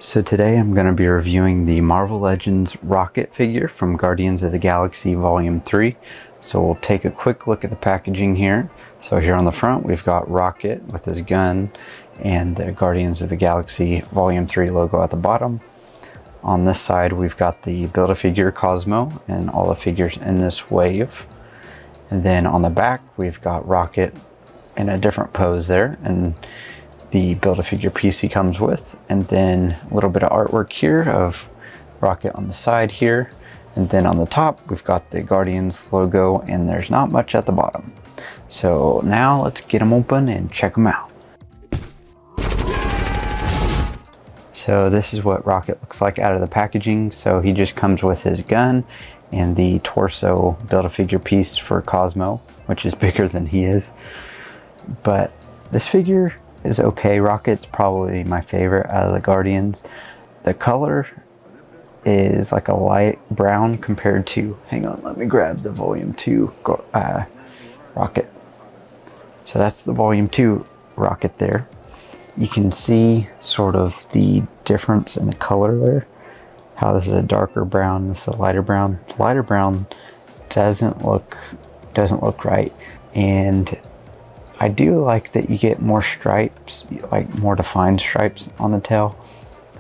So today I'm going to be reviewing the Marvel Legends Rocket figure from Guardians of the Galaxy Volume 3. So we'll take a quick look at the packaging here. So here on the front we've got Rocket with his gun and the Guardians of the Galaxy Volume 3 logo at the bottom. On this side we've got the Build-A-Figure Cosmo and all the figures in this wave. And then on the back we've got Rocket in a different pose there, and the Build-A-Figure piece he comes with, and then a little bit of artwork here of Rocket on the side here, and then on the top we've got the Guardians logo, and there's not much at the bottom. So now let's get them open and check them out. So this is what Rocket looks like out of the packaging. So he just comes with his gun and the torso Build-A-Figure piece for Cosmo, which is bigger than he is. But this figure is okay. Rocket's probably my favorite out of the Guardians. The color is like a light brown compared to, hang on, let me grab the Volume 2 Rocket. So that's the Volume 2 Rocket there. You can see sort of the difference in the color there. How this is a darker brown, this is a lighter brown. The lighter brown doesn't look right, and I do like that you get more stripes, like more defined stripes on the tail.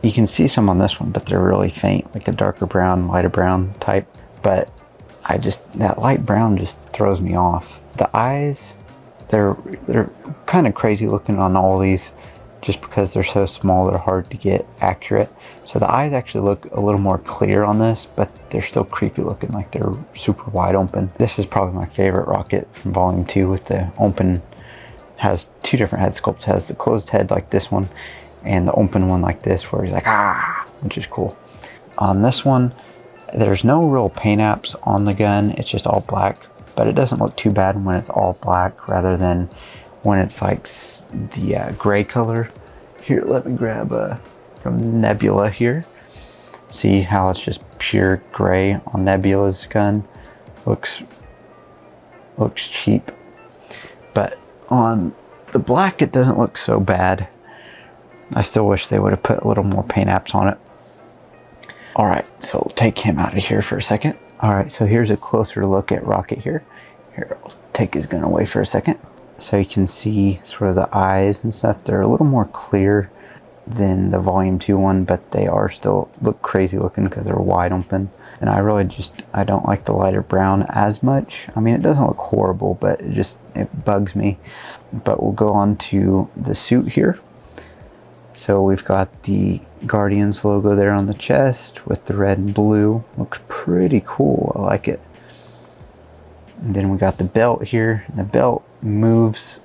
You can see some on this one, but they're really faint, like a darker brown, lighter brown type. But that light brown just throws me off. The eyes, they're kind of crazy looking on all these, just because they're so small, they're hard to get accurate. So the eyes actually look a little more clear on this, but they're still creepy looking, like they're super wide open. This is probably my favorite Rocket from Volume 2 with the open. Has two different head sculpts. Has the closed head like this one and the open one like this, where he's like which is cool. On this one there's no real paint apps on the gun, it's just all black, but it doesn't look too bad when it's all black rather than when it's like the gray color. Here, let me grab from Nebula here. See how it's just pure gray on Nebula's gun. Looks cheap, but on the black it doesn't look so bad. I still wish they would have put a little more paint apps on it. Alright, so we'll take him out of here for a second. Alright, so here's a closer look at Rocket here. Here, I'll take his gun away for a second. So you can see sort of the eyes and stuff. They're a little more clear than the Volume 2 one, but they are still look crazy looking because they're wide open. And I don't like the lighter brown as much. I mean, it doesn't look horrible, but it bugs me. But we'll go on to the suit here. So we've got the Guardians logo there on the chest with the red and blue. Looks pretty cool, I like it. And then we got the belt here. And the belt moves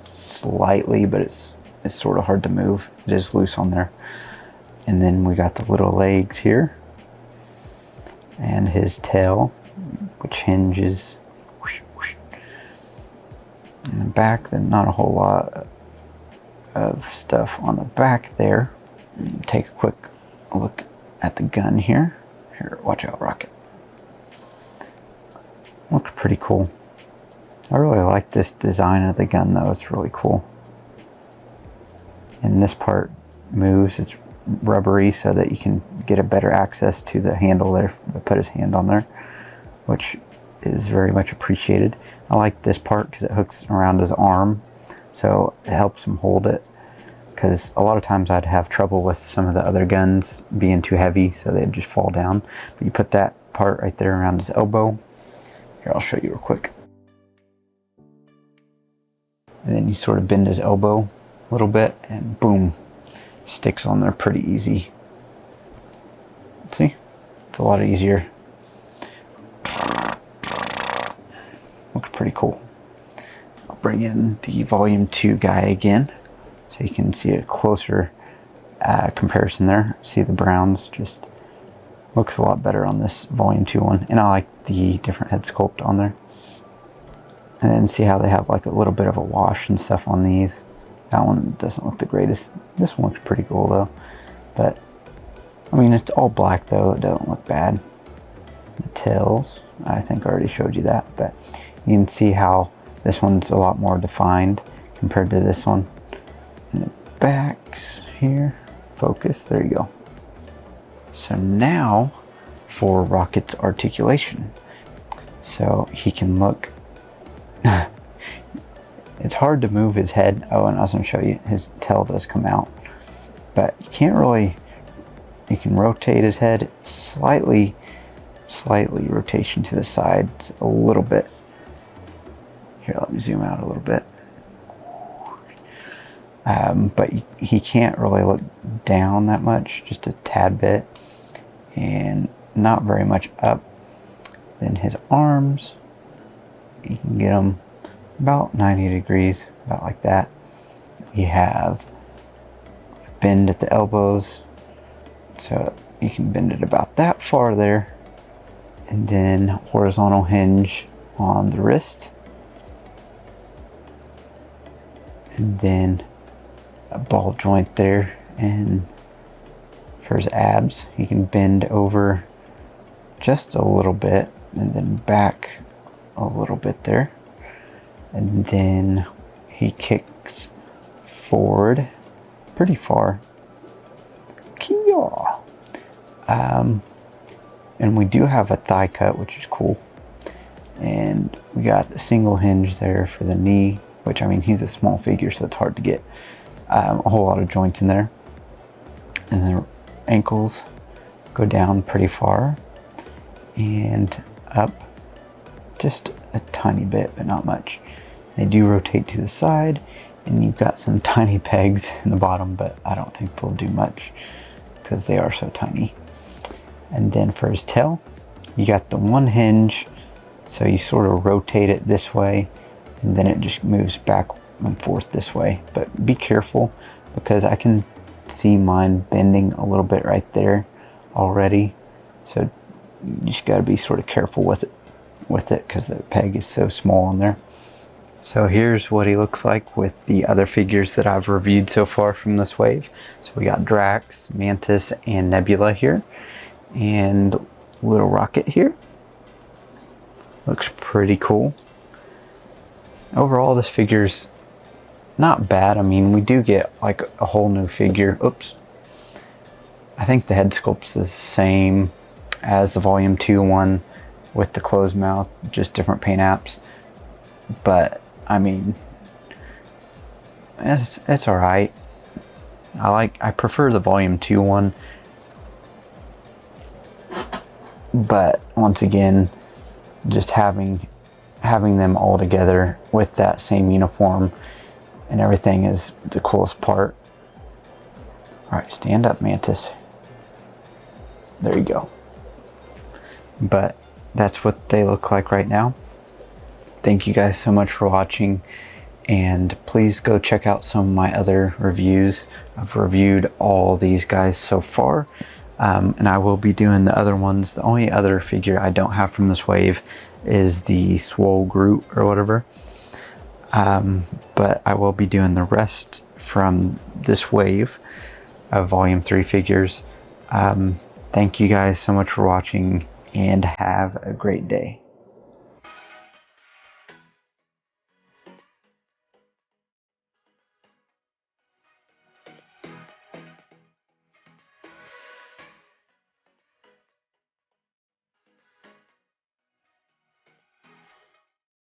slightly, but it's sort of hard to move. It is loose on there. And then we got the little legs here. And his tail, which hinges. Whoosh, whoosh. In the back, there's not a whole lot of stuff on the back there. Take a quick look at the gun here. Here, watch out, Rocket. Looks pretty cool. I really like this design of the gun though, it's really cool. And this part moves, it's rubbery so that you can get a better access to the handle there, put his hand on there, which is very much appreciated. I like this part because it hooks around his arm, so it helps him hold it, because a lot of times I'd have trouble with some of the other guns being too heavy, so they'd just fall down. But you put that part right there around his elbow. Here, I'll show you real quick. And then you sort of bend his elbow a little bit and boom, sticks on there pretty easy. See? It's a lot easier. Looks pretty cool. I'll bring in the Volume 2 guy again so you can see a closer comparison there. See the browns just looks a lot better on this Volume 2 one. And I like the different head sculpt on there. And then see how they have like a little bit of a wash and stuff on these. That one doesn't look the greatest. This one looks pretty cool though. But, I mean, it's all black though. It doesn't look bad. The tails, I think I already showed you that. But you can see how this one's a lot more defined compared to this one. And the backs here, focus, there you go. So now for Rocket's articulation. So he can look, it's hard to move his head. Oh, and I was going to show you, his tail does come out. But you can't really, you can rotate his head slightly rotation to the sides a little bit. Here, let me zoom out a little bit. But he can't really look down that much, just a tad bit, and not very much up. Then his arms, you can get them about 90 degrees, about like that. We have bend at the elbows, so you can bend it about that far there. And then horizontal hinge on the wrist. And then a ball joint there, and for his abs he can bend over just a little bit and then back a little bit there, and then he kicks forward pretty far. And we do have a thigh cut, which is cool, and we got a single hinge there for the knee, which, I mean, he's a small figure, so it's hard to get a whole lot of joints in there. And the ankles go down pretty far and up just a tiny bit, but not much. They do rotate to the side, and you've got some tiny pegs in the bottom, but I don't think they'll do much because they are so tiny. And then for his tail, you got the one hinge, so you sort of rotate it this way, and then it just moves back and forth this way. But be careful, because I can see mine bending a little bit right there already, so you just got to be sort of careful with it because the peg is so small in there. So here's what he looks like with the other figures that I've reviewed so far from this wave. So we got Drax, Mantis, and Nebula here, and little Rocket here. Looks pretty cool. Overall, this figure's not bad. I mean, we do get like a whole new figure. Oops. I think the head sculpt's the same as the Volume 2 one with the closed mouth, just different paint apps. But, I mean, it's alright. I prefer the Volume 2 one. But, once again, just having them all together with that same uniform and everything is the coolest part. Alright, stand up, Mantis. There you go. But that's what they look like right now. Thank you guys so much for watching, and please go check out some of my other reviews. I've reviewed all these guys so far, and I will be doing the other ones. The only other figure I don't have from this wave is the Swole Groot or whatever, but I will be doing the rest from this wave of Volume 3 figures. Thank you guys so much for watching, and have a great day.